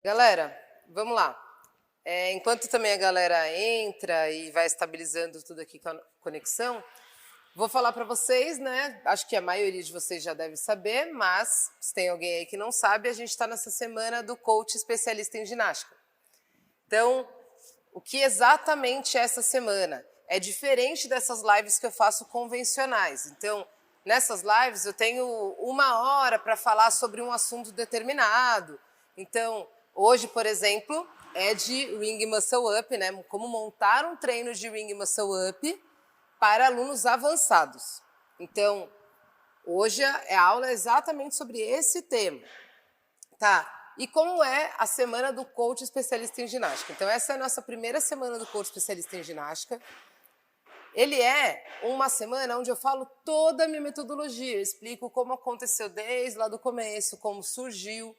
Galera, vamos lá. Enquanto também a galera entra e vai estabilizando tudo aqui com a conexão, vou falar para vocês, né? Acho que a maioria de vocês já deve saber, mas se tem alguém aí que não sabe, a gente está nessa semana do coach especialista em ginástica. Então, o que exatamente é essa semana? É diferente dessas lives que eu faço convencionais. Então, nessas lives eu tenho 1 hora para falar sobre um assunto determinado. Então, hoje, por exemplo, é de Ring Muscle Up, né? Como montar um treino de Ring Muscle Up para alunos avançados. Então, hoje a aula é exatamente sobre esse tema. Tá? E como é a semana do coach especialista em ginástica? Então, essa é a nossa primeira semana do coach especialista em ginástica. Ele é uma semana onde eu falo toda a minha metodologia, eu explico como aconteceu desde lá do começo, como surgiu,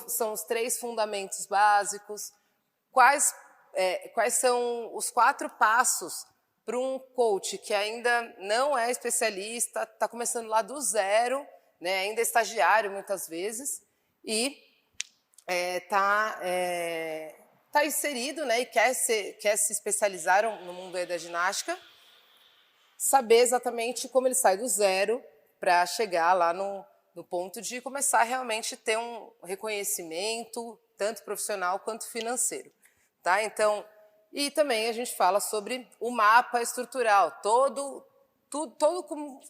são os 3 fundamentos básicos, quais são os 4 passos para um coach que ainda não é especialista, está começando lá do zero, né, ainda é estagiário muitas vezes, e tá inserido, né, e quer se especializar no mundo da ginástica, saber exatamente como ele sai do zero para chegar lá no ponto de começar realmente a ter um reconhecimento, tanto profissional quanto financeiro. Tá? Então, e também a gente fala sobre o mapa estrutural, todo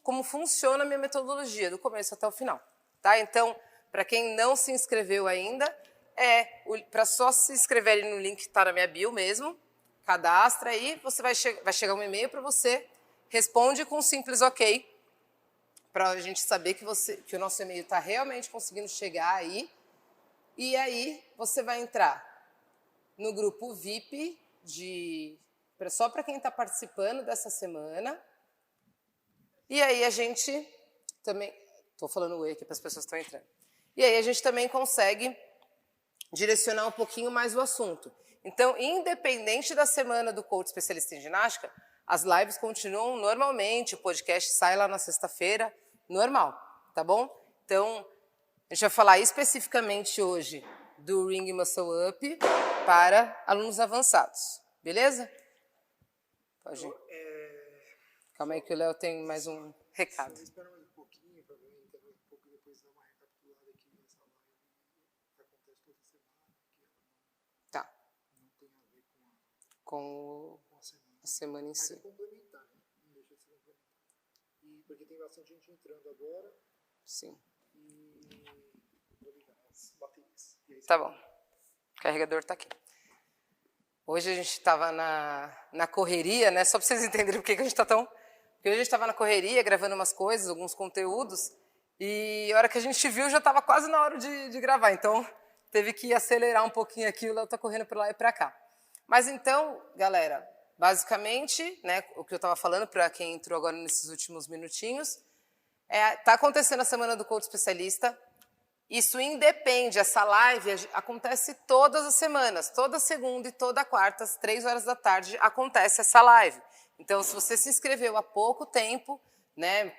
como funciona a minha metodologia, do começo até o final. Tá? Então, para quem não se inscreveu ainda, para só se inscreverem no link que está na minha bio mesmo, cadastra aí, vai chegar um e-mail para você, responde com um simples ok, para a gente saber que o nosso e-mail está realmente conseguindo chegar aí, e aí você vai entrar no grupo VIP, só para quem está participando dessa semana, e aí a gente também, estou falando oi aqui para as pessoas que estão entrando, e aí a gente também consegue direcionar um pouquinho mais o assunto. Então, independente da semana do coach especialista em ginástica, as lives continuam normalmente, o podcast sai lá na sexta-feira, normal, tá bom? Então, a gente vai falar especificamente hoje do Ring Muscle Up para alunos avançados, beleza? Pode ir. Calma aí que o Léo tem mais um recado. Com a semana em si. Complementar, né? Não deixa de ser complementar. E porque tem bastante gente entrando agora. Sim. E vou ligar as baterias. Tá bom. O carregador está aqui. Hoje a gente estava na correria, né? Só para vocês entenderem por que a gente está tão... Porque hoje a gente estava na correria, gravando umas coisas, alguns conteúdos, e a hora que a gente viu já estava quase na hora de gravar. Então, teve que acelerar um pouquinho aqui, o Léo está correndo para lá e para cá. Mas então, galera, basicamente, né, o que eu estava falando para quem entrou agora nesses últimos minutinhos, está acontecendo a semana do coach especialista. Isso independe, essa live acontece todas as semanas, toda segunda e toda quarta, às 3 horas da tarde, acontece essa live. Então, se você se inscreveu há pouco tempo, né,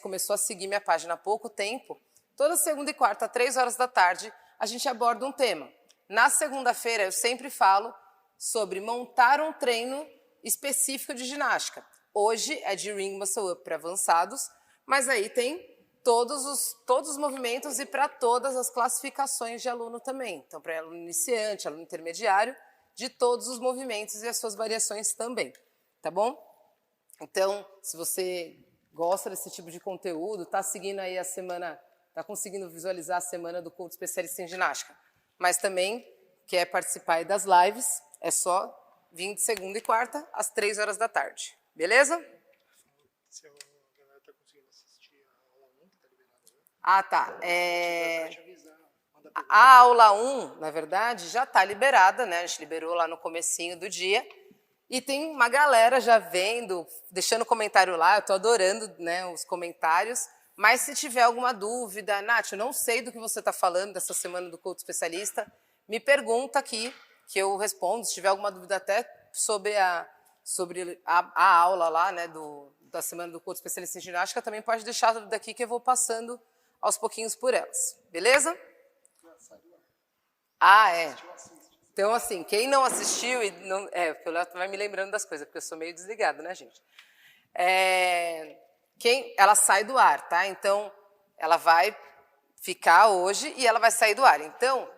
começou a seguir minha página há pouco tempo, toda segunda e quarta, às 3 horas da tarde, a gente aborda um tema. Na segunda-feira, eu sempre falo sobre montar um treino específico de ginástica. Hoje é de Ring Muscle Up para avançados, mas aí tem todos os movimentos e para todas as classificações de aluno também. Então, para aluno iniciante, aluno intermediário, de todos os movimentos e as suas variações também. Tá bom? Então, se você gosta desse tipo de conteúdo, está seguindo aí a semana, está conseguindo visualizar a semana do coach especialista em ginástica, mas também quer participar aí das lives, é só vir de segunda e quarta, às 3 horas da tarde. Beleza? Se a galera está conseguindo assistir a aula 1, que está liberada agora. Ah, tá. A aula 1, na verdade, já está liberada, né? A gente liberou lá no comecinho do dia. E tem uma galera já vendo, deixando comentário lá, eu estou adorando, né, os comentários. Mas se tiver alguma dúvida, Nath, eu não sei do que você está falando dessa semana do coach especialista, me pergunta aqui, que eu respondo. Se tiver alguma dúvida até sobre a aula lá, né, da semana do coach especialista em ginástica, também pode deixar a dúvida aqui que eu vou passando aos pouquinhos por elas. Beleza? Ah, é. Então, assim, quem não assistiu, e não, porque o Léo vai me lembrando das coisas, porque eu sou meio desligado, né, gente? Ela sai do ar, tá? Então, ela vai ficar hoje e ela vai sair do ar. Então,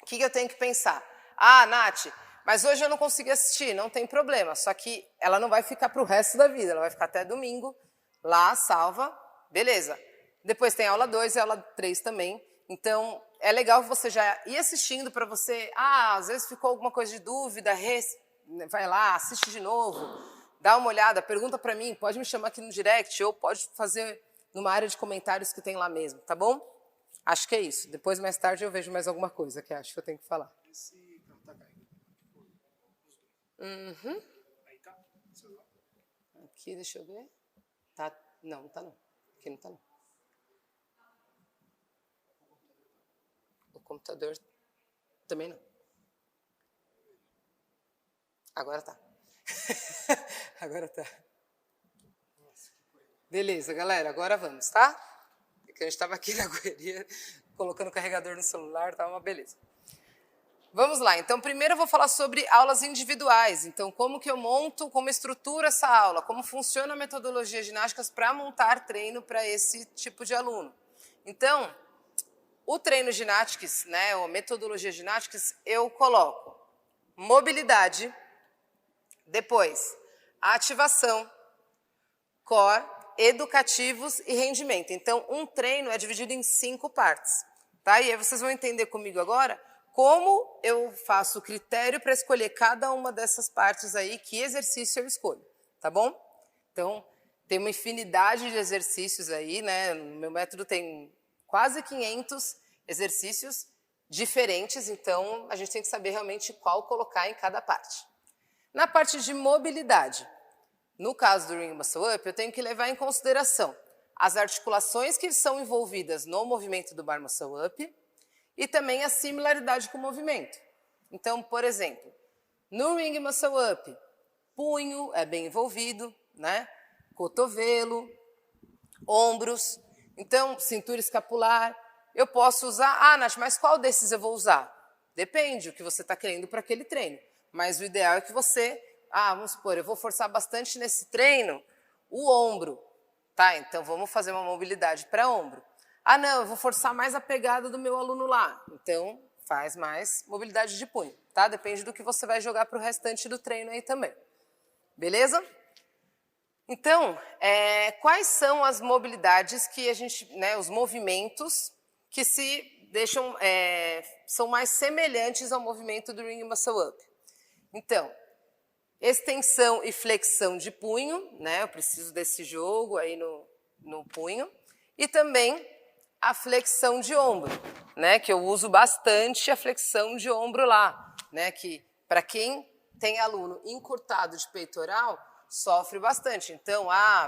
o que eu tenho que pensar? Ah, Nath, mas hoje eu não consegui assistir, não tem problema. Só que ela não vai ficar para o resto da vida, ela vai ficar até domingo, lá, salva, beleza. Depois tem aula 2 e aula 3 também. Então, é legal você já ir assistindo para você... às vezes ficou alguma coisa de dúvida, vai lá, assiste de novo, dá uma olhada, pergunta para mim, pode me chamar aqui no direct ou pode fazer numa área de comentários que tem lá mesmo, tá bom? Acho que é isso. Depois, mais tarde, eu vejo mais alguma coisa que acho que eu tenho que falar. Esse carro tá caindo. Uhum. Aí tá? Celular. Aqui, deixa eu ver. Tá? Não, não tá não. Aqui não tá não. O computador também não. Agora tá. Agora tá. Beleza, galera, agora vamos, tá? Porque a gente estava aqui na correria, colocando o carregador no celular, tá uma beleza. Vamos lá, então primeiro eu vou falar sobre aulas individuais. Então, como que eu monto, como estruturo essa aula, como funciona a metodologia ginásticas para montar treino para esse tipo de aluno. Então, o treino ginásticas, né, ou metodologia ginásticas, eu coloco mobilidade, depois ativação, core, educativos e rendimento. Então, um treino é dividido em 5 partes. Tá? E aí vocês vão entender comigo agora como eu faço o critério para escolher cada uma dessas partes aí, que exercício eu escolho, tá bom? Então, tem uma infinidade de exercícios aí, né? No meu método tem quase 500 exercícios diferentes, então a gente tem que saber realmente qual colocar em cada parte. Na parte de mobilidade, no caso do Ring Muscle Up, eu tenho que levar em consideração as articulações que são envolvidas no movimento do Bar Muscle Up e também a similaridade com o movimento. Então, por exemplo, no Ring Muscle Up, punho é bem envolvido, né? Cotovelo, ombros, então cintura escapular. Eu posso usar, Nath, mas qual desses eu vou usar? Depende, o que você está querendo para aquele treino. Mas o ideal é que você, vamos supor, eu vou forçar bastante nesse treino o ombro, tá? Então vamos fazer uma mobilidade para ombro. Não, eu vou forçar mais a pegada do meu aluno lá. Então faz mais mobilidade de punho, tá? Depende do que você vai jogar para o restante do treino aí também. Beleza? Então, quais são as mobilidades que a gente, né, os movimentos que se deixam, são mais semelhantes ao movimento do Ring Muscle Up? Então, extensão e flexão de punho, né? Eu preciso desse jogo aí no punho. E também a flexão de ombro, né? Que eu uso bastante a flexão de ombro lá, né? Que para quem tem aluno encurtado de peitoral, sofre bastante. Então,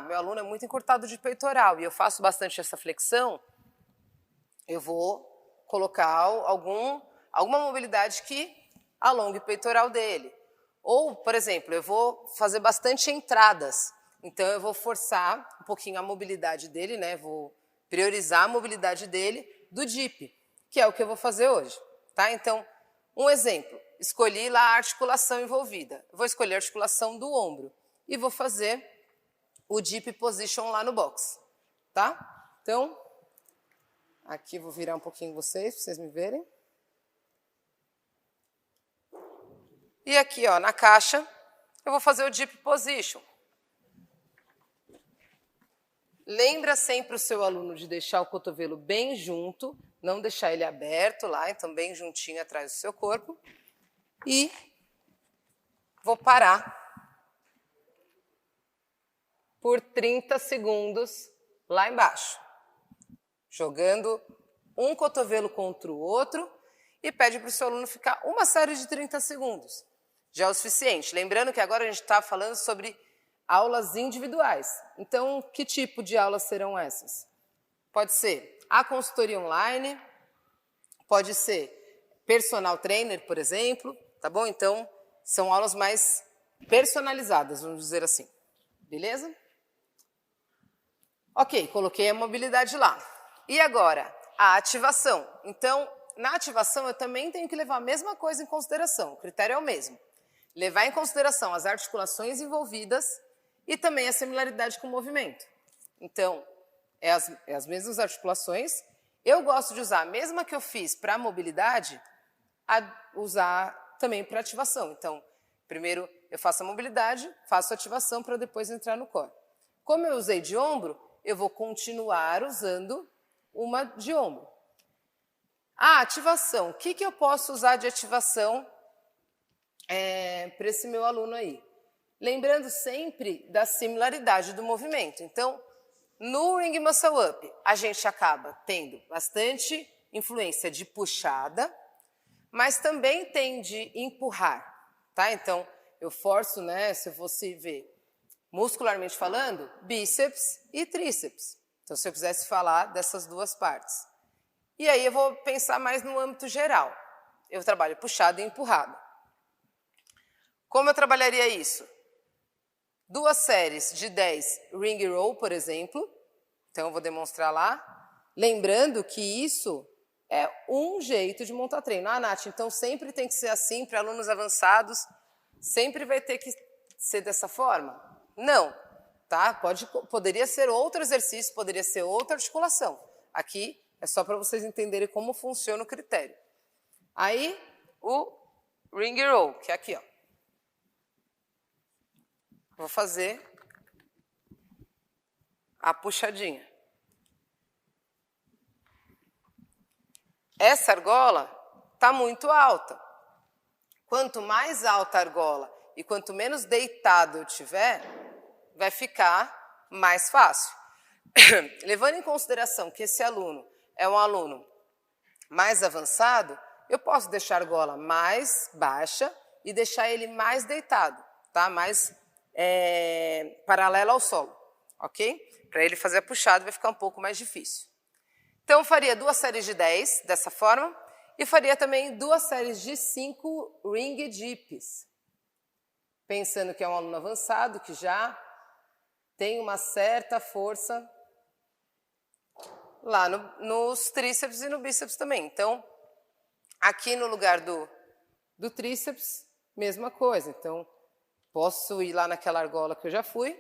meu aluno é muito encurtado de peitoral e eu faço bastante essa flexão, eu vou colocar alguma mobilidade que alongue o peitoral dele. Ou, por exemplo, eu vou fazer bastante entradas. Então, eu vou forçar um pouquinho a mobilidade dele, né? Vou priorizar a mobilidade dele do dip, que é o que eu vou fazer hoje. Tá? Então, um exemplo. Escolhi lá a articulação envolvida. Vou escolher a articulação do ombro e vou fazer o dip position lá no box. Tá? Então, aqui vou virar um pouquinho vocês, para vocês me verem. E aqui, ó, na caixa, eu vou fazer o dip position. Lembra sempre o seu aluno de deixar o cotovelo bem junto, não deixar ele aberto lá, então bem juntinho atrás do seu corpo. E vou parar por 30 segundos lá embaixo, jogando um cotovelo contra o outro e pede para o seu aluno ficar uma série de 30 segundos. Já é o suficiente. Lembrando que agora a gente está falando sobre aulas individuais. Então, que tipo de aulas serão essas? Pode ser a consultoria online, pode ser personal trainer, por exemplo, tá bom? Então, são aulas mais personalizadas, vamos dizer assim. Beleza? Ok, coloquei a mobilidade lá. E agora, a ativação. Então, na ativação, eu também tenho que levar a mesma coisa em consideração, o critério é o mesmo. Levar em consideração as articulações envolvidas e também a similaridade com o movimento. Então, é as mesmas articulações. Eu gosto de usar a mesma que eu fiz para a mobilidade, usar também para ativação. Então, primeiro eu faço a mobilidade, faço a ativação para depois entrar no core. Como eu usei de ombro, eu vou continuar usando uma de ombro. A ativação. O que eu posso usar de ativação para esse meu aluno aí? Lembrando sempre da similaridade do movimento. Então, no Ring Muscle Up, a gente acaba tendo bastante influência de puxada, mas também tem de empurrar, tá? Então, eu forço, né, se eu fosse ver muscularmente falando, bíceps e tríceps. Então, se eu quisesse falar dessas duas partes. E aí eu vou pensar mais no âmbito geral. Eu trabalho puxada e empurrada. Como eu trabalharia isso? 2 séries de 10 ring row, por exemplo. Então, eu vou demonstrar lá. Lembrando que isso é um jeito de montar treino. Ah, Nath, então sempre tem que ser assim para alunos avançados? Sempre vai ter que ser dessa forma? Não, tá? Poderia ser outro exercício, poderia ser outra articulação. Aqui é só para vocês entenderem como funciona o critério. Aí, o ring row, que é aqui, ó. Vou fazer a puxadinha. Essa argola está muito alta. Quanto mais alta a argola e quanto menos deitado eu tiver, vai ficar mais fácil. Levando em consideração que esse aluno é um aluno mais avançado, eu posso deixar a argola mais baixa e deixar ele mais deitado, tá? Mais paralelo ao solo, ok? Para ele fazer a puxada vai ficar um pouco mais difícil. Então, eu faria 2 séries de 10 dessa forma e faria também 2 séries de 5 ring dips. Pensando que é um aluno avançado, que já tem uma certa força lá nos tríceps e no bíceps também. Então, aqui no lugar do tríceps, mesma coisa. Então, posso ir lá naquela argola que eu já fui.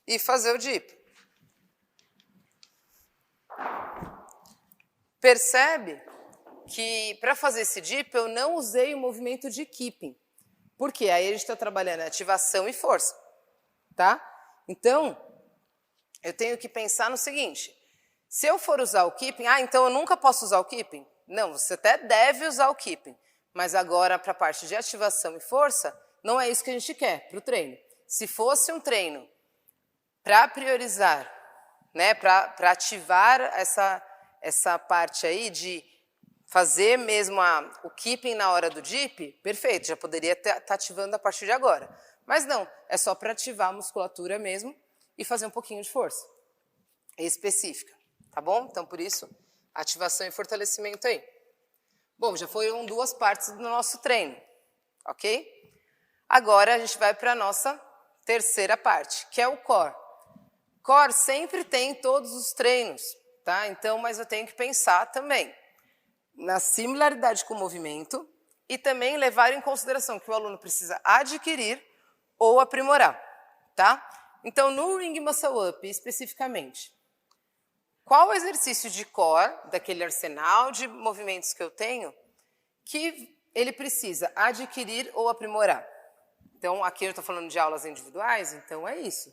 E fazer o dip. Percebe que para fazer esse dip eu não usei o movimento de keeping. Por quê? Aí a gente está trabalhando ativação e força, tá? Então, eu tenho que pensar no seguinte, se eu for usar o keeping, então eu nunca posso usar o keeping? Não, você até deve usar o keeping, mas agora para a parte de ativação e força, não é isso que a gente quer para o treino. Se fosse um treino para priorizar, né, para ativar essa parte aí de fazer mesmo o keeping na hora do dip, perfeito, já poderia estar ativando a partir de agora. Mas não, é só para ativar a musculatura mesmo e fazer um pouquinho de força específica, tá bom? Então, por isso, ativação e fortalecimento aí. Bom, já foram 2 partes do nosso treino, ok? Agora a gente vai para a nossa terceira parte, que é o core. Core sempre tem todos os treinos, tá? Então, mas eu tenho que pensar também na similaridade com o movimento e também levar em consideração que o aluno precisa adquirir ou aprimorar, tá? Então, no Ring Muscle Up, especificamente, qual o exercício de core, daquele arsenal de movimentos que eu tenho, que ele precisa adquirir ou aprimorar? Então, aqui eu estou falando de aulas individuais, então é isso.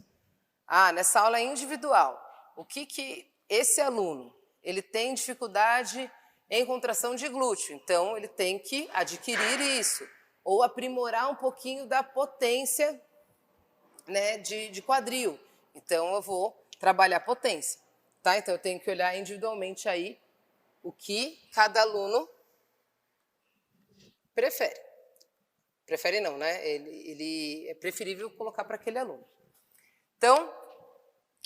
Nessa aula individual, o que esse aluno ele tem dificuldade em contração de glúteo, então ele tem que adquirir isso, ou aprimorar um pouquinho da potência, né, de quadril. Então eu vou trabalhar potência, tá? Então eu tenho que olhar individualmente aí o que cada aluno prefere. Prefere não, né? Ele é preferível colocar para aquele aluno. Então,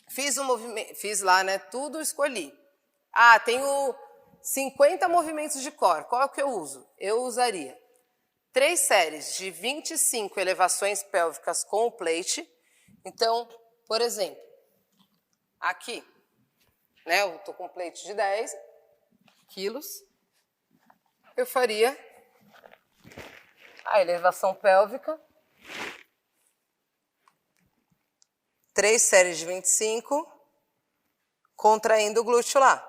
fiz um movimento, fiz lá, né, tudo, escolhi. Tenho 50 movimentos de core, qual é o que eu uso? Eu usaria 3 séries de 25 elevações pélvicas com o plate. Então, por exemplo, aqui, né? Eu estou com um plate de 10 quilos. Eu faria a elevação pélvica, 3 séries de 25, contraindo o glúteo lá.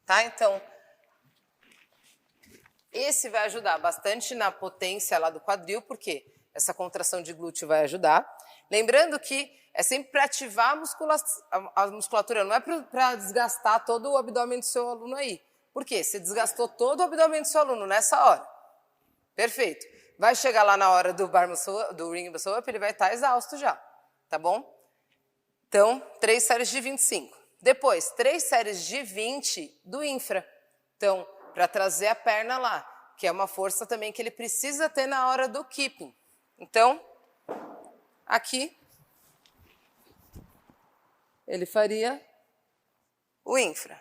Tá? Então, esse vai ajudar bastante na potência lá do quadril, porque essa contração de glúteo vai ajudar. Lembrando que é sempre para ativar a musculatura, não é para desgastar todo o abdômen do seu aluno aí. Por quê? Você desgastou todo o abdômen do seu aluno nessa hora. Perfeito. Vai chegar lá na hora do ring muscle up, ele vai estar exausto já, tá bom? Então, 3 séries de 25. Depois, 3 séries de 20 do infra. Então, para trazer a perna lá, que é uma força também que ele precisa ter na hora do keeping. Então, aqui, ele faria o infra.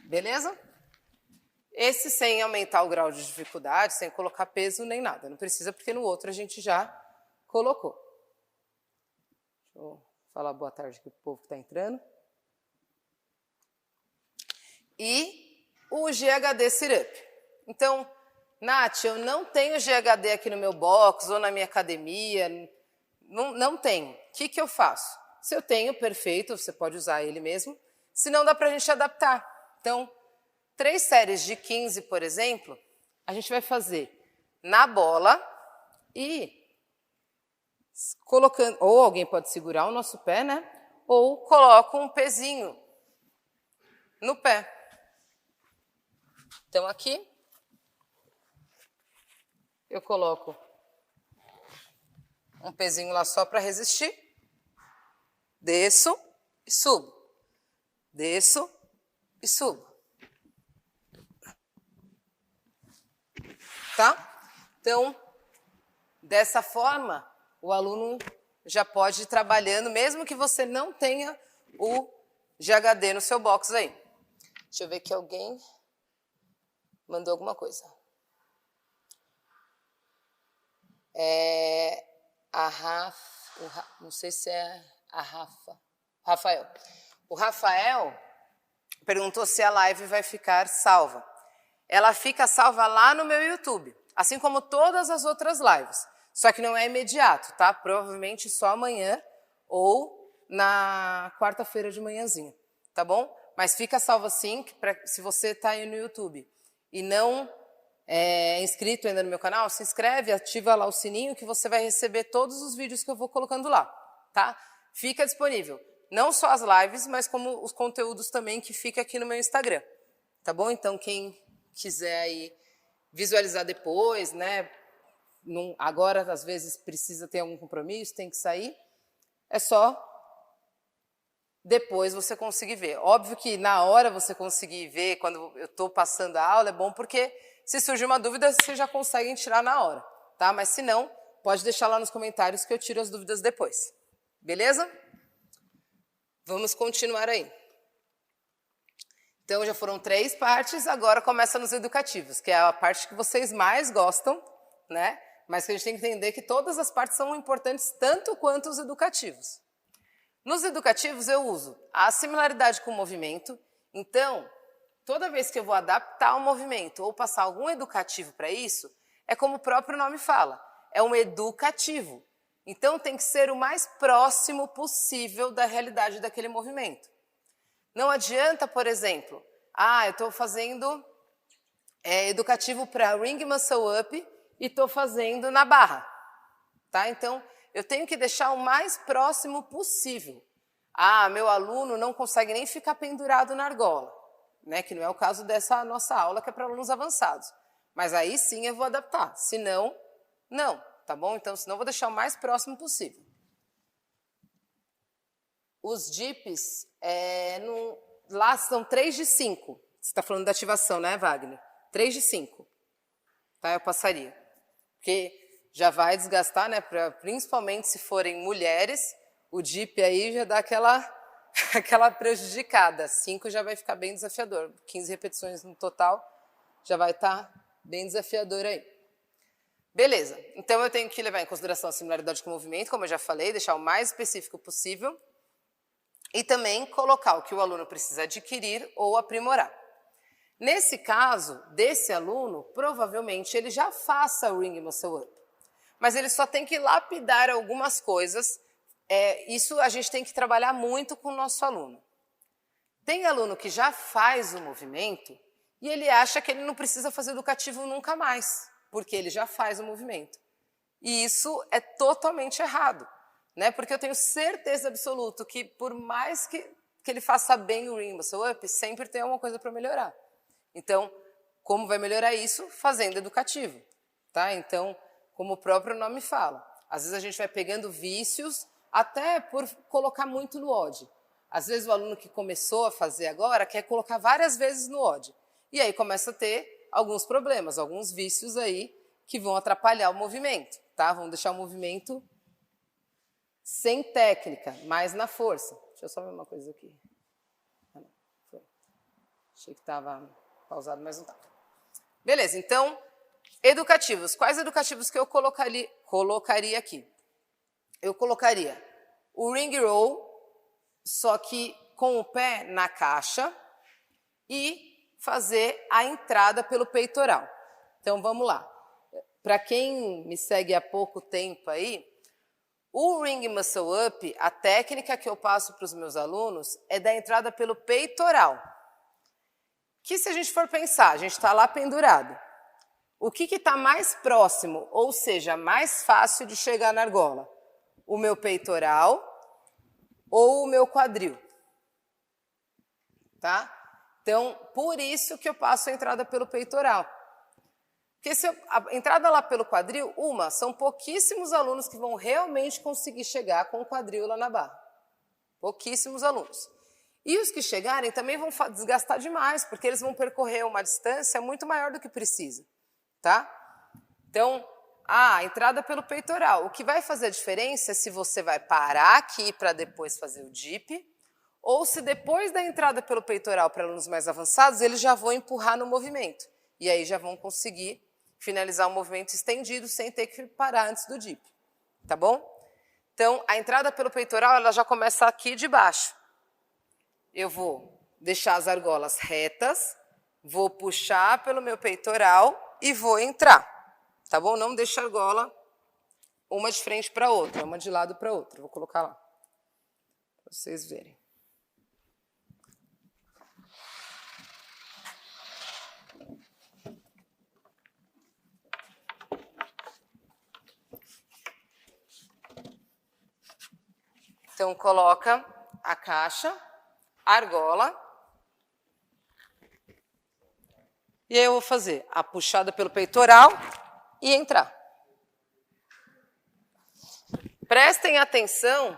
Beleza? Esse sem aumentar o grau de dificuldade, sem colocar peso nem nada. Não precisa, porque no outro a gente já colocou. Deixa eu falar boa tarde aqui pro povo que está entrando. E o GHD Sit-Up. Então, Nath, eu não tenho GHD aqui no meu box ou na minha academia. Não tenho. O que eu faço? Se eu tenho, perfeito, você pode usar ele mesmo. Se não, dá para a gente adaptar. Então, 3 séries de 15, por exemplo, a gente vai fazer na bola e colocando, ou alguém pode segurar o nosso pé, né? Ou coloca um pezinho no pé. Então, aqui, eu coloco um pezinho lá só para resistir. Desço e subo. Desço e subo. Tá? Então, dessa forma, o aluno já pode ir trabalhando, mesmo que você não tenha o GHD no seu box aí. Deixa eu ver que alguém mandou alguma coisa. Não sei se é a Rafael. O Rafael perguntou se a live vai ficar salva. Ela fica salva lá no meu YouTube, assim como todas as outras lives. Só que não é imediato, tá? Provavelmente só amanhã ou na quarta-feira de manhãzinha, tá bom? Mas fica salva sim, se você está aí no YouTube e não é inscrito ainda no meu canal, se inscreve, ativa lá o sininho que você vai receber todos os vídeos que eu vou colocando lá, tá? Fica disponível, não só as lives, mas como os conteúdos também que fica aqui no meu Instagram, tá bom? Então, quem quiser aí visualizar depois, né? Agora, às vezes, precisa ter algum compromisso, tem que sair, é só depois você conseguir ver. Óbvio que na hora você conseguir ver, quando eu estou passando a aula, é bom porque se surgir uma dúvida, vocês já conseguem tirar na hora, tá? Mas se não, pode deixar lá nos comentários que eu tiro as dúvidas depois. Beleza? Vamos continuar aí. Então, já foram 3 partes, agora começa nos educativos, que é a parte que vocês mais gostam, né? Mas que a gente tem que entender que todas as partes são importantes tanto quanto os educativos. Nos educativos eu uso a similaridade com o movimento, então, toda vez que eu vou adaptar o movimento ou passar algum educativo para isso, é como o próprio nome fala, é um educativo. Então, tem que ser o mais próximo possível da realidade daquele movimento. Não adianta, por exemplo, eu estou fazendo educativo para ring muscle up e estou fazendo na barra. Tá? Então, eu tenho que deixar o mais próximo possível. Meu aluno não consegue nem ficar pendurado na argola, né? Que não é o caso dessa nossa aula, que é para alunos avançados. Mas aí sim eu vou adaptar, se não, não, tá bom? Então, senão eu vou deixar o mais próximo possível. Os dips, lá são 3 de 5. Você está falando da ativação, né, Wagner? 3 de 5. Tá, eu passaria. Porque já vai desgastar, né? Principalmente se forem mulheres, o dip aí já dá aquela prejudicada. 5 já vai ficar bem desafiador. 15 repetições no total já vai estar bem desafiador aí. Beleza, então eu tenho que levar em consideração a similaridade com o movimento, como eu já falei, deixar o mais específico possível, e também colocar o que o aluno precisa adquirir ou aprimorar. Nesse caso, desse aluno, provavelmente ele já faça o Ring Muscle Up, mas ele só tem que lapidar algumas coisas. Isso a gente tem que trabalhar muito com o nosso aluno. Tem aluno que já faz o movimento e ele acha que ele não precisa fazer educativo nunca mais, porque ele já faz o movimento. E isso é totalmente errado, né? Porque eu tenho certeza absoluta que por mais que ele faça bem o Ring Muscle Up, sempre tem alguma coisa para melhorar. Então, como vai melhorar isso? Fazendo educativo, tá? Então, como o próprio nome fala, às vezes a gente vai pegando vícios até por colocar muito no odd. Às vezes o aluno que começou a fazer agora quer colocar várias vezes no odd. E aí começa a ter alguns problemas, alguns vícios aí que vão atrapalhar o movimento, tá? Vão deixar o movimento sem técnica, mais na força. Deixa eu só ver uma coisa aqui. Ah, não, foi. Achei que estava pausado, mas não estava. Beleza, então, educativos. Quais educativos que eu colocaria aqui? Eu colocaria o ring roll, só que com o pé na caixa e fazer a entrada pelo peitoral. Então, vamos lá. Para quem me segue há pouco tempo aí, o Ring Muscle Up, a técnica que eu passo para os meus alunos é da entrada pelo peitoral. Que se a gente for pensar, a gente está lá pendurado. O que está mais próximo, ou seja, mais fácil de chegar na argola? O meu peitoral ou o meu quadril? Tá? Então, por isso que eu passo a entrada pelo peitoral. Porque se a entrada lá pelo quadril, são pouquíssimos alunos que vão realmente conseguir chegar com o quadril lá na barra. Pouquíssimos alunos. E os que chegarem também vão desgastar demais, porque eles vão percorrer uma distância muito maior do que precisa, tá? Então, a entrada pelo peitoral. O que vai fazer a diferença é se você vai parar aqui para depois fazer o dip, ou se depois da entrada pelo peitoral para alunos mais avançados, eles já vão empurrar no movimento. E aí já vão conseguir finalizar o movimento estendido sem ter que parar antes do dip, tá bom? Então, a entrada pelo peitoral, ela já começa aqui de baixo. Eu vou deixar as argolas retas, vou puxar pelo meu peitoral e vou entrar, tá bom? Não deixa a argola uma de frente para a outra, uma de lado para a outra. Vou colocar lá, para vocês verem. Então, coloca a caixa, a argola, e aí eu vou fazer a puxada pelo peitoral e entrar. Prestem atenção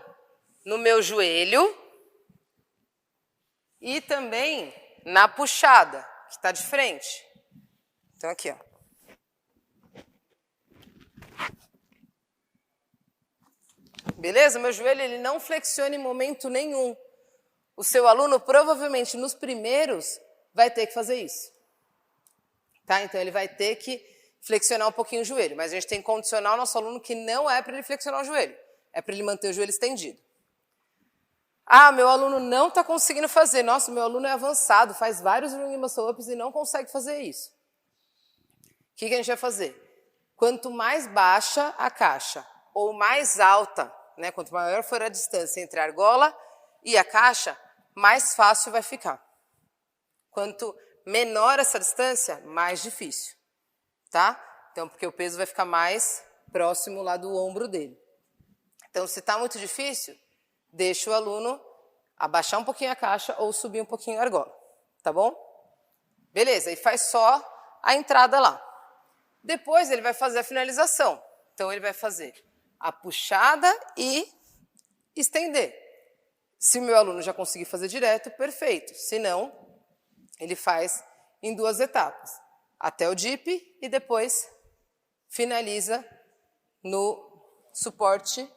no meu joelho e também na puxada, que está de frente. Então, aqui, ó. Beleza? Meu joelho ele não flexiona em momento nenhum. O seu aluno, provavelmente, nos primeiros, vai ter que fazer isso. Tá? Então, ele vai ter que flexionar um pouquinho o joelho. Mas a gente tem que condicionar o nosso aluno que não é para ele flexionar o joelho. É para ele manter o joelho estendido. Ah, meu aluno não está conseguindo fazer. Nossa, meu aluno é avançado, faz vários Ring Muscle Ups e não consegue fazer isso. O que a gente vai fazer? Quanto mais baixa a caixa ou mais alta, né, quanto maior for a distância entre a argola e a caixa, mais fácil vai ficar. Quanto menor essa distância, mais difícil, tá? Então, porque o peso vai ficar mais próximo lá do ombro dele. Então, se está muito difícil, deixa o aluno abaixar um pouquinho a caixa ou subir um pouquinho a argola, tá bom? Beleza, e faz só a entrada lá. Depois ele vai fazer a finalização. Então, ele vai fazer a puxada e estender. Se o meu aluno já conseguir fazer direto, perfeito. Se não, ele faz em 2 etapas. Até o dip e depois finaliza no suporte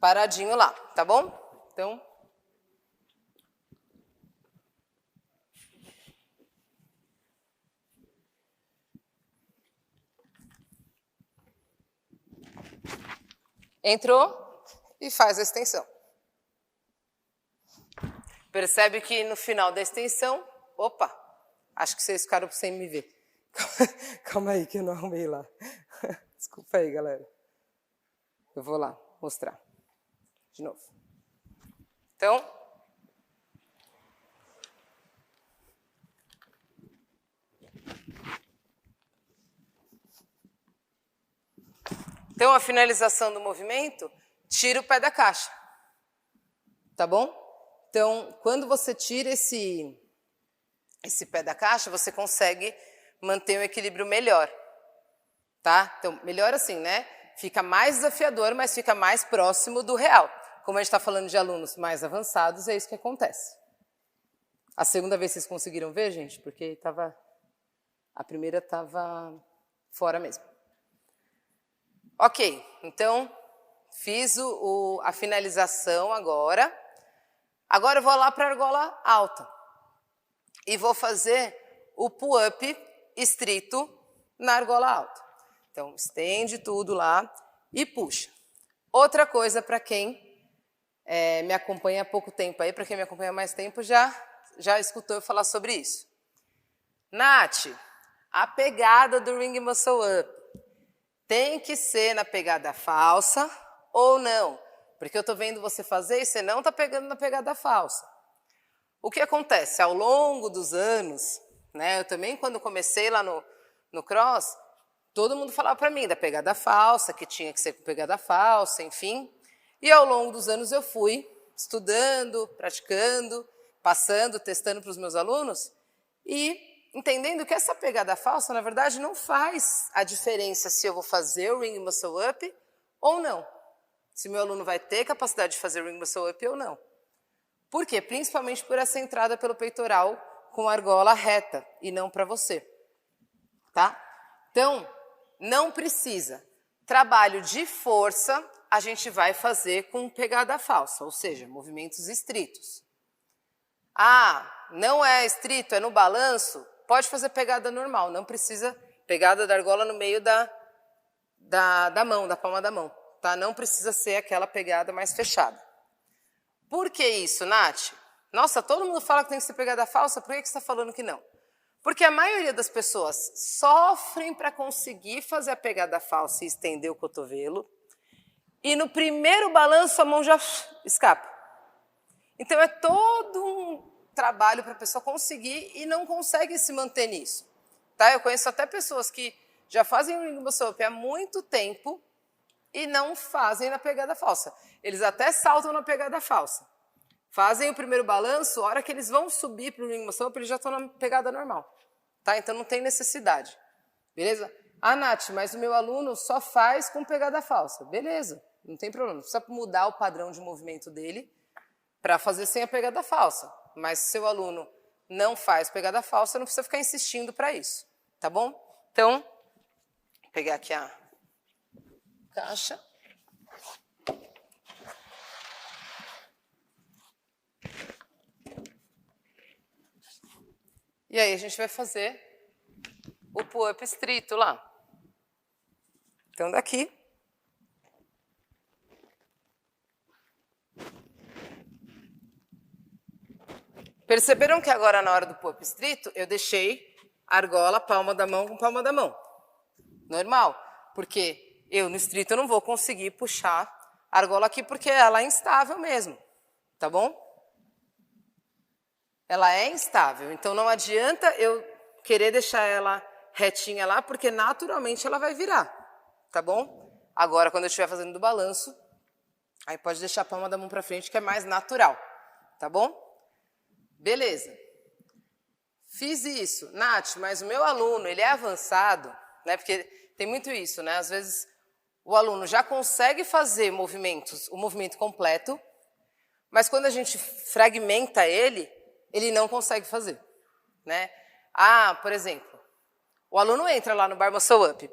paradinho lá, tá bom? Então, Entrou e faz a extensão. Percebe que no final da extensão, opa, acho que vocês ficaram sem me ver. Calma aí que eu não arrumei lá. Desculpa aí, galera. Eu vou lá mostrar de novo. Então, a finalização do movimento, tira o pé da caixa. Tá bom? Então, quando você tira esse pé da caixa, você consegue manter um equilíbrio melhor. Tá? Então, melhor assim, né? Fica mais desafiador, mas fica mais próximo do real. Como a gente está falando de alunos mais avançados, é isso que acontece. A segunda vez vocês conseguiram ver, gente? Porque a primeira estava fora mesmo. Ok, então fiz a finalização agora. Agora eu vou lá para a argola alta. E vou fazer o pull-up estrito na argola alta. Então, estende tudo lá e puxa. Outra coisa para quem me acompanha há pouco tempo aí, para quem me acompanha há mais tempo, já escutou eu falar sobre isso. Nath, a pegada do Ring Muscle Up tem que ser na pegada falsa ou não? Porque eu estou vendo você fazer e você não está pegando na pegada falsa. O que acontece? Ao longo dos anos, né, eu também, quando comecei lá no cross, todo mundo falava para mim da pegada falsa, que tinha que ser com pegada falsa, enfim. E ao longo dos anos eu fui estudando, praticando, passando, testando para os meus alunos e entendendo que essa pegada falsa, na verdade, não faz a diferença se eu vou fazer o Ring Muscle Up ou não. Se meu aluno vai ter capacidade de fazer o Ring Muscle Up ou não. Por quê? Principalmente por essa entrada pelo peitoral com a argola reta e não para você. Tá? Então, não precisa. Trabalho de força a gente vai fazer com pegada falsa, ou seja, movimentos estritos. Ah, não é estrito, é no balanço? Pode fazer pegada normal, não precisa pegada da argola no meio da mão, da palma da mão. Tá? Não precisa ser aquela pegada mais fechada. Por que isso, Nath? Nossa, todo mundo fala que tem que ser pegada falsa, por que você está falando que não? Porque a maioria das pessoas sofrem para conseguir fazer a pegada falsa e estender o cotovelo, e no primeiro balanço a mão já escapa. Então é todo um trabalho para a pessoa conseguir e não consegue se manter nisso. Tá? Eu conheço até pessoas que já fazem o Ring Muscle Up há muito tempo e não fazem na pegada falsa. Eles até saltam na pegada falsa. Fazem o primeiro balanço, a hora que eles vão subir para o Ring Muscle Up, eles já estão na pegada normal. Tá? Então não tem necessidade. Beleza? Ah, Nath, mas o meu aluno só faz com pegada falsa. Beleza, não tem problema. Não precisa mudar o padrão de movimento dele para fazer sem a pegada falsa. Mas se seu aluno não faz pegada falsa, não precisa ficar insistindo para isso. Tá bom? Então, vou pegar aqui a caixa. E aí a gente vai fazer o pull-up estrito lá. Então, daqui. Perceberam que agora, na hora do pull-up estrito, eu deixei a argola, palma da mão com palma da mão. Normal, porque eu, no estrito, eu não vou conseguir puxar a argola aqui, porque ela é instável mesmo. Tá bom? Ela é instável, então não adianta eu querer deixar ela retinha lá, porque naturalmente ela vai virar, tá bom? Agora, quando eu estiver fazendo do balanço, aí pode deixar a palma da mão para frente, que é mais natural, tá bom? Beleza. Fiz isso. Nath, mas o meu aluno, ele é avançado, né? Porque tem muito isso, né? Às vezes o aluno já consegue fazer o movimento completo, mas quando a gente fragmenta ele não consegue fazer, né? Ah, por exemplo, o aluno entra lá no Bar Muscle Up,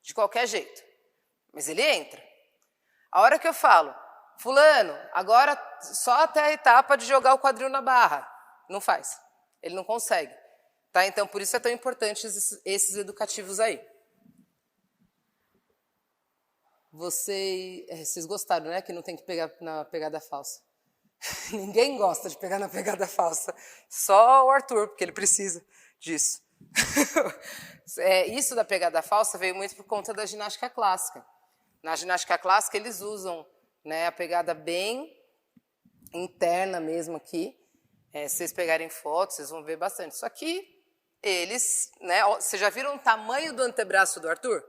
de qualquer jeito, mas ele entra. A hora que eu falo, fulano, agora só até a etapa de jogar o quadril na barra, não faz, ele não consegue. Tá? Então, por isso é tão importante esses educativos aí. vocês gostaram, né? Que não tem que pegar na pegada falsa. Ninguém gosta de pegar na pegada falsa. Só o Arthur, porque ele precisa disso. Isso da pegada falsa veio muito por conta da ginástica clássica. Na ginástica clássica, eles usam, né, a pegada bem interna mesmo aqui. Se vocês pegarem fotos, vocês vão ver bastante. Só que eles, né, vocês já viram o tamanho do antebraço do Arthur?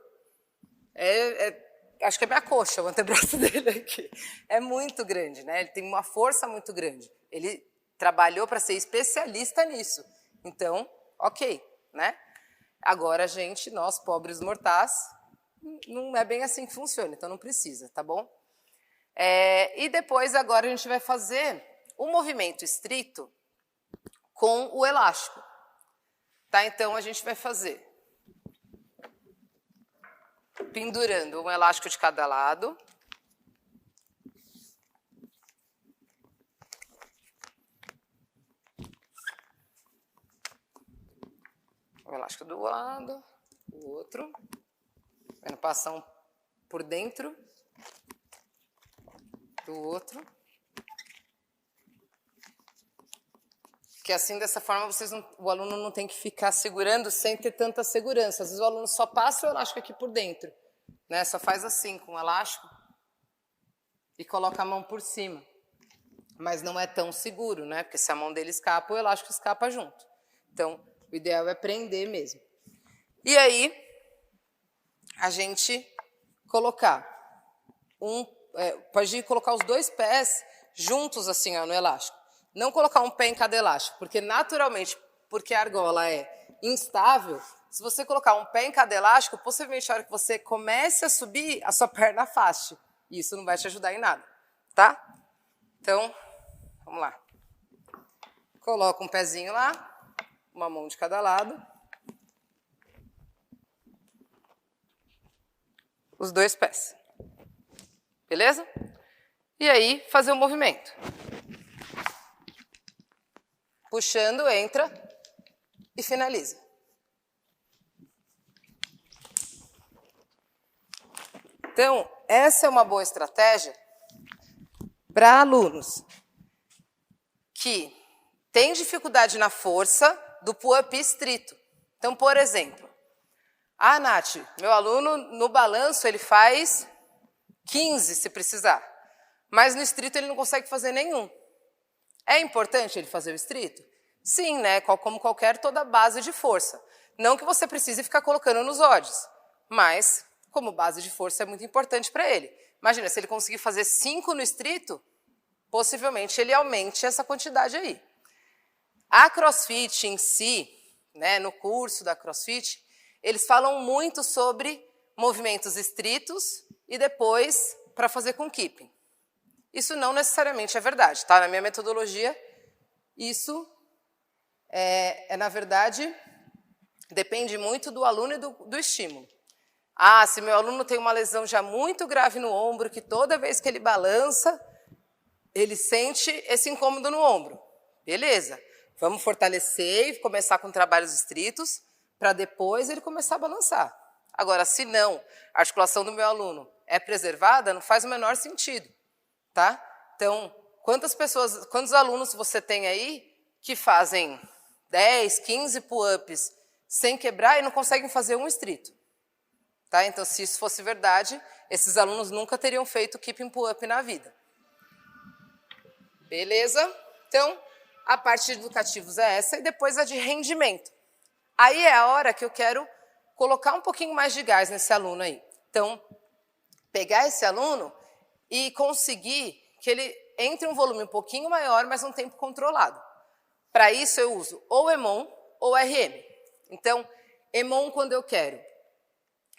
Acho que é minha coxa, o antebraço dele aqui. É muito grande, né? Ele tem uma força muito grande. Ele trabalhou para ser especialista nisso. Então, ok, né? Agora, nós pobres mortais, não é bem assim que funciona, então não precisa, tá bom? E depois, agora, a gente vai fazer um movimento estrito com o elástico. Tá? Então, a gente vai fazer pendurando um elástico de cada lado. Um elástico do lado, o outro. Vai passar um por dentro do outro. Que assim, dessa forma, o aluno não tem que ficar segurando sem ter tanta segurança. Às vezes o aluno só passa o elástico aqui por dentro, né? Só faz assim com o elástico e coloca a mão por cima. Mas não é tão seguro, né? Porque se a mão dele escapa, o elástico escapa junto. Então, o ideal é prender mesmo. E aí, a gente colocar pode colocar os dois pés juntos assim, ó, no elástico. Não colocar um pé em cada elástico, porque naturalmente, porque a argola é instável, se você colocar um pé em cada elástico, possivelmente na hora que você comece a subir, a sua perna afaste. E isso não vai te ajudar em nada, tá? Então, vamos lá. Coloca um pezinho lá, uma mão de cada lado. Os dois pés. Beleza? E aí, fazer o movimento. Puxando, entra e finaliza. Então, essa é uma boa estratégia para alunos que têm dificuldade na força do pull-up estrito. Então, por exemplo, Nath, meu aluno no balanço ele faz 15 se precisar, mas no estrito ele não consegue fazer nenhum. É importante ele fazer o estrito? Sim, né? Como toda base de força. Não que você precise ficar colocando nos odds, mas como base de força é muito importante para ele. Imagina, se ele conseguir fazer 5 no estrito, possivelmente ele aumente essa quantidade aí. A CrossFit em si, né, no curso da CrossFit, eles falam muito sobre movimentos estritos e depois para fazer com keeping. Isso não necessariamente é verdade, tá? Na minha metodologia, isso na verdade, depende muito do aluno e do estímulo. Se meu aluno tem uma lesão já muito grave no ombro, que toda vez que ele balança, ele sente esse incômodo no ombro. Beleza, vamos fortalecer e começar com trabalhos estritos, para depois ele começar a balançar. Agora, se não, a articulação do meu aluno é preservada, não faz o menor sentido. Tá? Então, quantos alunos você tem aí que fazem 10, 15 pull-ups sem quebrar e não conseguem fazer um estrito? Tá? Então, se isso fosse verdade, esses alunos nunca teriam feito keeping pull-up na vida. Beleza? Então, a parte de educativos é essa e depois a de rendimento. Aí é a hora que eu quero colocar um pouquinho mais de gás nesse aluno aí. Então, pegar esse aluno e conseguir que ele entre um volume um pouquinho maior, mas num tempo controlado. Para isso eu uso ou EMOM ou RM. Então, EMOM quando eu quero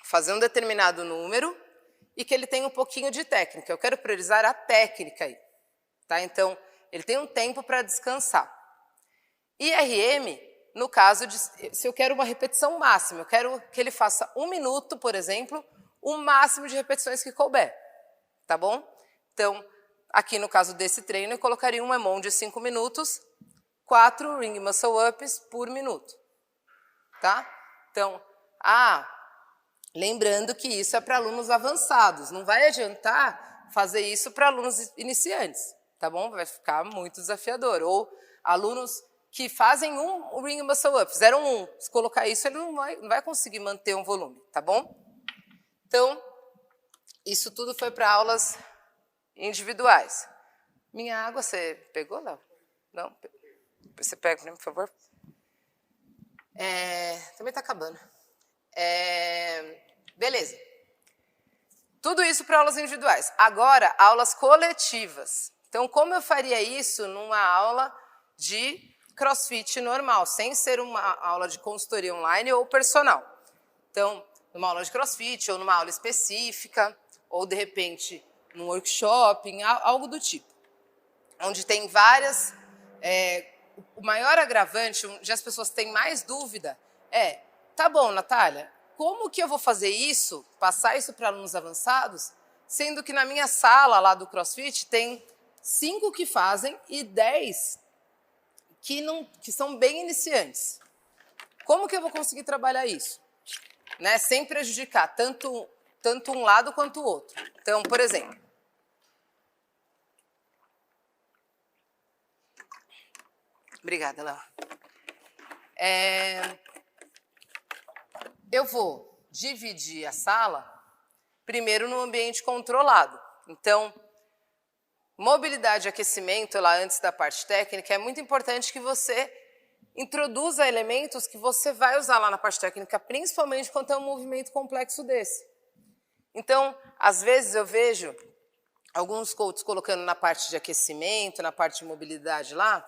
fazer um determinado número e que ele tenha um pouquinho de técnica. Eu quero priorizar a técnica aí. Tá? Então, ele tem um tempo para descansar. E RM, no caso de se eu quero uma repetição máxima, eu quero que ele faça 1 minuto, por exemplo, o máximo de repetições que couber. Tá bom? Então, aqui no caso desse treino, eu colocaria um EMOM de 5 minutos, 4 ring muscle ups por minuto. Tá? Então, Lembrando que isso é para alunos avançados, não vai adiantar fazer isso para alunos iniciantes, tá bom? Vai ficar muito desafiador. Ou alunos que fazem um Ring Muscle Up, fizeram um, se colocar isso, ele não vai conseguir manter um volume, tá bom? Então, isso tudo foi para aulas individuais. Minha água, você pegou, Léo? Não? Você pega para mim, por favor? Também está acabando. Beleza. Tudo isso para aulas individuais. Agora, aulas coletivas. Então, como eu faria isso numa aula de CrossFit normal, sem ser uma aula de consultoria online ou personal? Então, numa aula de CrossFit ou numa aula específica, ou de repente num workshop, algo do tipo. Onde tem várias... o maior agravante, onde as pessoas têm mais dúvida, tá bom, Natália, como que eu vou fazer isso, passar isso para alunos avançados, sendo que na minha sala lá do CrossFit tem 5 que fazem e 10 que são bem iniciantes. Como que eu vou conseguir trabalhar isso? Né? Sem prejudicar tanto um lado quanto o outro. Então, por exemplo, obrigada, Léo. Eu vou dividir a sala, primeiro no ambiente controlado. Então, mobilidade e aquecimento, lá antes da parte técnica, é muito importante que você introduza elementos que você vai usar lá na parte técnica, principalmente quando é um movimento complexo desse. Então, às vezes eu vejo alguns coaches colocando na parte de aquecimento, na parte de mobilidade lá,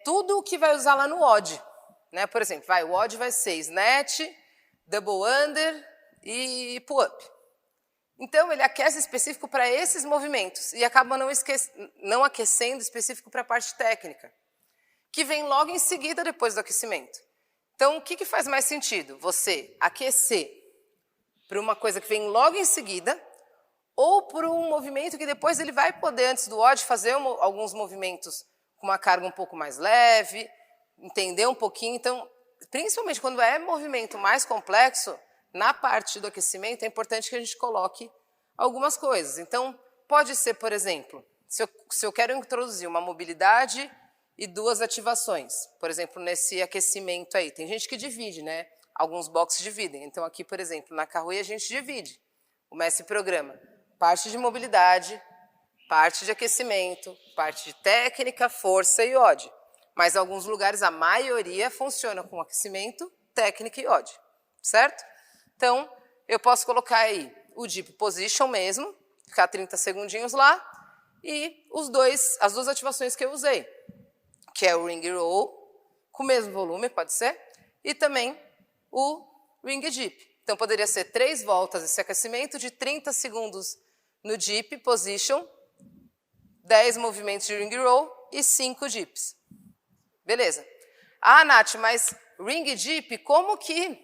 tudo o que vai usar lá no WOD. Né? Por exemplo, o WOD vai ser snatch, double under e pull-up. Então, ele aquece específico para esses movimentos e acaba não aquecendo específico para a parte técnica, que vem logo em seguida depois do aquecimento. Então, o que faz mais sentido? Você aquecer para uma coisa que vem logo em seguida ou por um movimento que depois ele vai poder, antes do WOD, fazer alguns movimentos com uma carga um pouco mais leve, entender um pouquinho. Então, principalmente quando é movimento mais complexo, na parte do aquecimento é importante que a gente coloque algumas coisas. Então, pode ser, por exemplo, se eu quero introduzir uma mobilidade e 2 ativações, por exemplo, nesse aquecimento aí. Tem gente que divide, né? Alguns boxes dividem. Então, aqui, por exemplo, na Kahoot a gente divide o mestre programa. Parte de mobilidade, parte de aquecimento, parte de técnica, força e WOD. Mas em alguns lugares, a maioria funciona com aquecimento, técnica e WOD, certo? Então, eu posso colocar aí o Deep Position mesmo, ficar 30 segundinhos lá, e as 2 ativações que eu usei, que é o Ring Roll, com o mesmo volume, pode ser, e também o Ring Deep. Então, poderia ser 3 voltas esse aquecimento de 30 segundos no Deep Position, 10 movimentos de Ring Roll e 5 Deeps. Beleza. Ah, Nath, mas Ring Deep, como que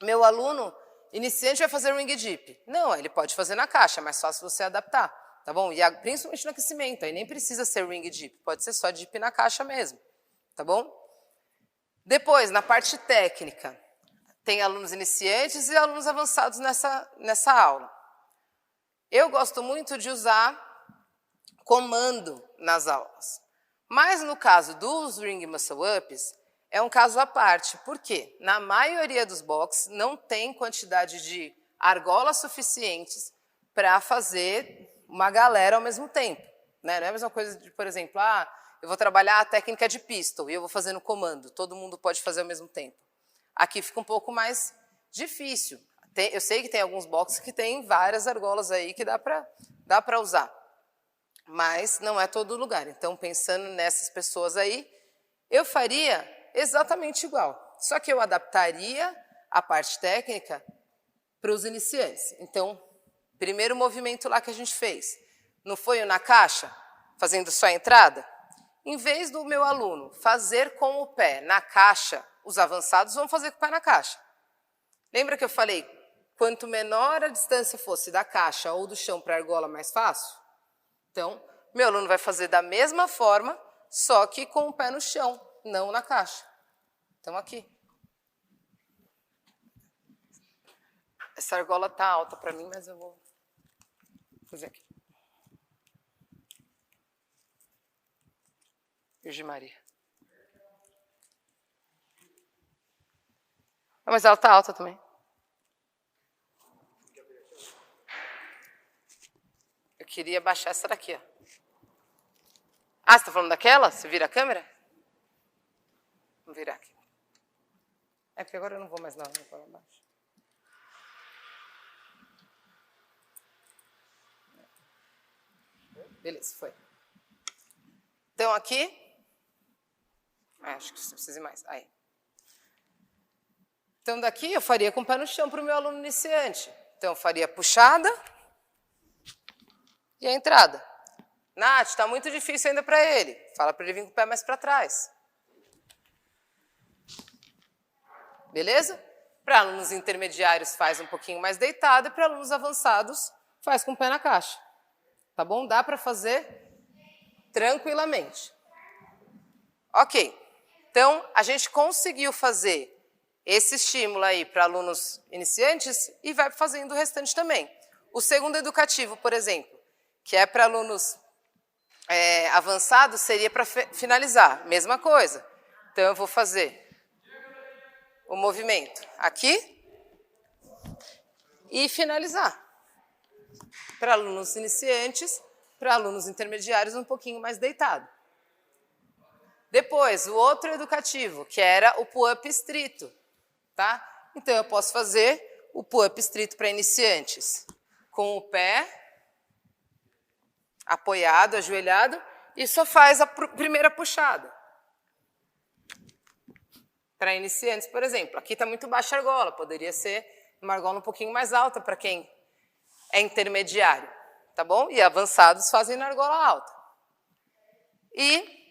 meu aluno iniciante vai fazer Ring Deep? Não, ele pode fazer na caixa, é mais fácil você adaptar, tá bom? E principalmente no aquecimento, aí nem precisa ser Ring Deep, pode ser só Deep na caixa mesmo, tá bom? Depois, na parte técnica, tem alunos iniciantes e alunos avançados nessa aula. Eu gosto muito de usar comando nas aulas. Mas no caso dos Ring Muscle Ups, é um caso à parte. Por quê? Na maioria dos boxes não tem quantidade de argolas suficientes para fazer uma galera ao mesmo tempo. Né? Não é a mesma coisa de, por exemplo, eu vou trabalhar a técnica de pistol e eu vou fazer no comando. Todo mundo pode fazer ao mesmo tempo. Aqui fica um pouco mais difícil. Eu sei que tem alguns boxes que tem várias argolas aí que dá para usar. Mas não é todo lugar. Então, pensando nessas pessoas aí, eu faria exatamente igual. Só que eu adaptaria a parte técnica para os iniciantes. Então, primeiro movimento lá que a gente fez, não foi o na caixa, fazendo só a entrada? Em vez do meu aluno fazer com o pé na caixa, os avançados vão fazer com o pé na caixa. Lembra que eu falei, quanto menor a distância fosse da caixa ou do chão para a argola, mais fácil? Então, meu aluno vai fazer da mesma forma, só que com o pé no chão, não na caixa. Então, aqui. Essa argola tá alta para mim, mas eu vou fazer aqui. Virgem Maria. Ah, mas ela tá alta também. Eu queria baixar essa daqui, ó. Ah, você tá falando daquela? Você vira a câmera? Vamos virar aqui. É porque agora eu não vou mais não, vou para baixo. Beleza, foi. Então aqui, acho que você precisa ir mais. Aí. Então daqui eu faria com o pé no chão para o meu aluno iniciante. Então eu faria a puxada e a entrada. Nath, está muito difícil ainda para ele. Fala para ele vir com o pé mais para trás. Beleza? Para alunos intermediários faz um pouquinho mais deitado e para alunos avançados faz com o pé na caixa. Tá bom? Dá para fazer tranquilamente. Ok. Então, a gente conseguiu fazer esse estímulo aí para alunos iniciantes e vai fazendo o restante também. O segundo educativo, por exemplo, que é para alunos avançados, seria para finalizar. Mesma coisa. Então, eu vou fazer o movimento aqui e finalizar. Para alunos iniciantes, para alunos intermediários um pouquinho mais deitado. Depois, o outro educativo, que era o pull-up estrito, tá? Então, eu posso fazer o pull-up estrito para iniciantes com o pé apoiado, ajoelhado, e só faz a primeira puxada. Para iniciantes, por exemplo, aqui está muito baixa a argola, poderia ser uma argola um pouquinho mais alta para quem é intermediário, tá bom? E avançados fazem na argola alta. E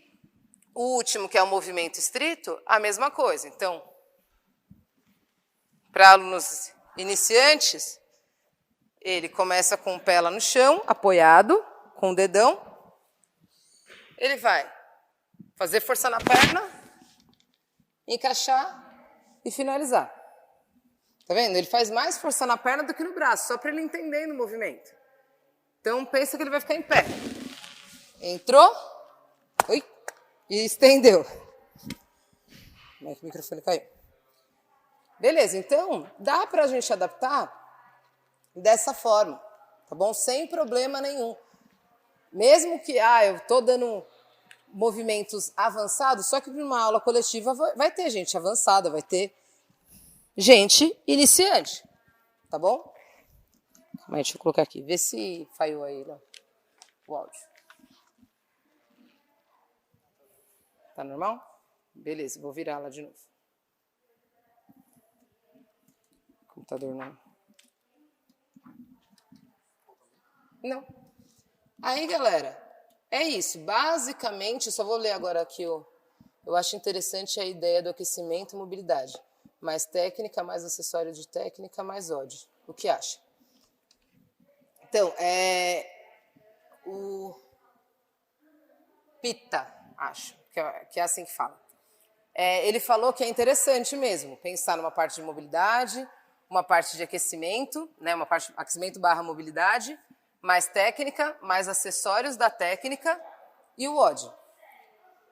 o último, que é o movimento estrito, a mesma coisa. Então, para alunos iniciantes, ele começa com o pé lá no chão, apoiado, com o dedão. Ele vai fazer força na perna, encaixar e finalizar. Tá vendo? Ele faz mais força na perna do que no braço, só para ele entender o movimento. Então, pensa que ele vai ficar em pé. Entrou, e estendeu. Mas o microfone caiu. Beleza, então, dá para a gente adaptar dessa forma, tá bom? Sem problema nenhum. Mesmo que, eu estou dando movimentos avançados, só que numa aula coletiva vai ter gente avançada, vai ter gente iniciante, tá bom? Mas deixa eu colocar aqui, vê se falhou aí, não, o áudio. Tá normal? Beleza, vou virar lá de novo. Computador não. Não. Aí, galera, é isso. Basicamente, só vou ler agora aqui, eu acho interessante a ideia do aquecimento e mobilidade. Mais técnica, mais acessório de técnica, mais ódio. O que acha? Então, o Pita, acho, que é assim que fala. Ele falou que é interessante mesmo pensar numa parte de mobilidade, uma parte de aquecimento, né, uma parte de aquecimento / mobilidade, mais técnica, mais acessórios da técnica e o ódio.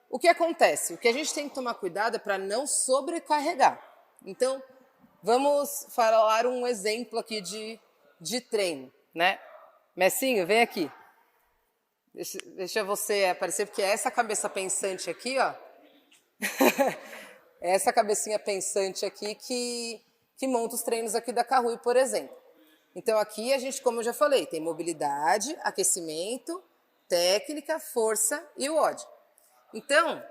O que acontece? O que a gente tem que tomar cuidado é para não sobrecarregar. Então, vamos falar um exemplo aqui de treino, né? Messinho, vem aqui. Deixa você aparecer, porque é essa cabeça pensante aqui, ó. É essa cabecinha pensante aqui que monta os treinos aqui da Kahui, por exemplo. Então, aqui a gente, como eu já falei, tem mobilidade, aquecimento, técnica, força e o ódio. Então,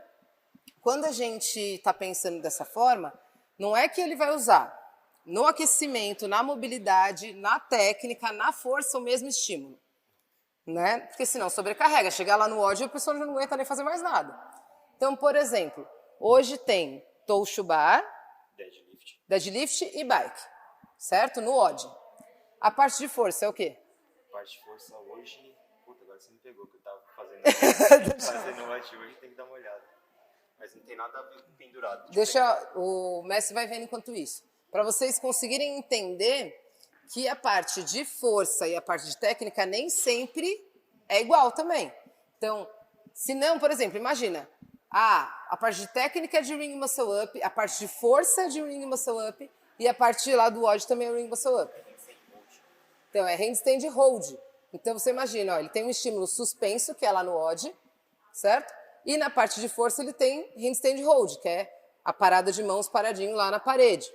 quando a gente está pensando dessa forma, não é que ele vai usar no aquecimento, na mobilidade, na técnica, na força, o mesmo estímulo, né? Porque senão sobrecarrega. Chegar lá no ódio, a pessoa já não aguenta nem fazer mais nada. Então, por exemplo, hoje tem Touch Bar, deadlift e bike, certo? No ódio. A parte de força é o quê? A parte de força hoje... Puta, agora você me pegou, que eu tava fazendo o ativo, a gente tem que dar uma olhada. Mas não tem nada a ver com pendurado. O Messi vai vendo enquanto isso. Para vocês conseguirem entender que a parte de força e a parte de técnica nem sempre é igual também. Então, se não, por exemplo, imagina, a parte de técnica é de Ring Muscle Up, a parte de força é de Ring Muscle Up e a parte lá do WOD também é Ring Muscle Up. Então, é handstand hold. Então, você imagina, ó, ele tem um estímulo suspenso, que é lá no WOD, certo? E na parte de força ele tem handstand hold, que é a parada de mãos paradinho lá na parede.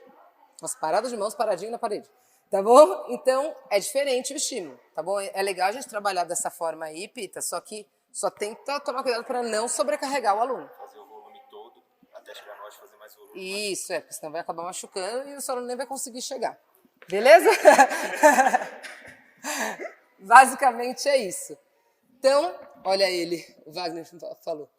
As paradas de mãos paradinho na parede. Tá bom? Então, é diferente o estímulo, tá bom? É legal a gente trabalhar dessa forma aí, Pita, só que só tenta tomar cuidado para não sobrecarregar o aluno. Fazer o volume todo, até chegar no WOD fazer mais volume. Isso, porque senão vai acabar machucando e o seu aluno nem vai conseguir chegar. Beleza? Basicamente é isso. Então, olha ele, o Wagner falou.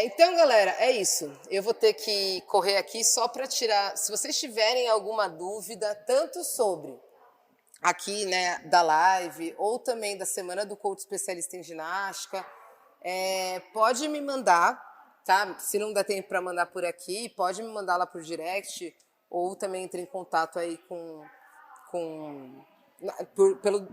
Então, galera, é isso. Eu vou ter que correr aqui só para tirar... Se vocês tiverem alguma dúvida, tanto sobre aqui, né, da live, ou também da semana do coach especialista em ginástica, pode me mandar, tá? Se não der tempo para mandar por aqui, pode me mandar lá por direct, ou também entre em contato aí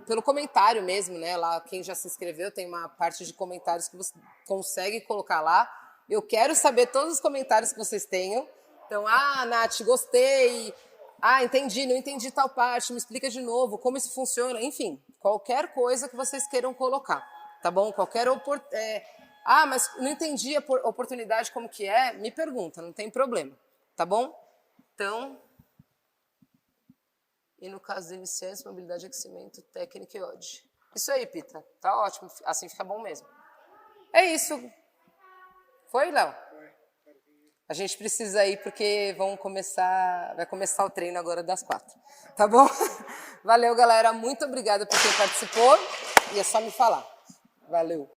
pelo comentário mesmo, né? Lá, quem já se inscreveu, tem uma parte de comentários que você consegue colocar lá. Eu quero saber todos os comentários que vocês tenham. Então, Nath, gostei. Entendi, não entendi tal parte, me explica de novo como isso funciona. Enfim, qualquer coisa que vocês queiram colocar, tá bom? Mas não entendi a oportunidade como que é, me pergunta, não tem problema, tá bom? Então... E no caso de iniciantes, mobilidade, aquecimento, técnica e WOD. Isso aí, Pita. Tá ótimo. Assim fica bom mesmo. É isso. Foi, Léo? A gente precisa ir porque vai começar o treino agora das 4. Tá bom? Valeu, galera. Muito obrigada por quem participou. E é só me falar. Valeu.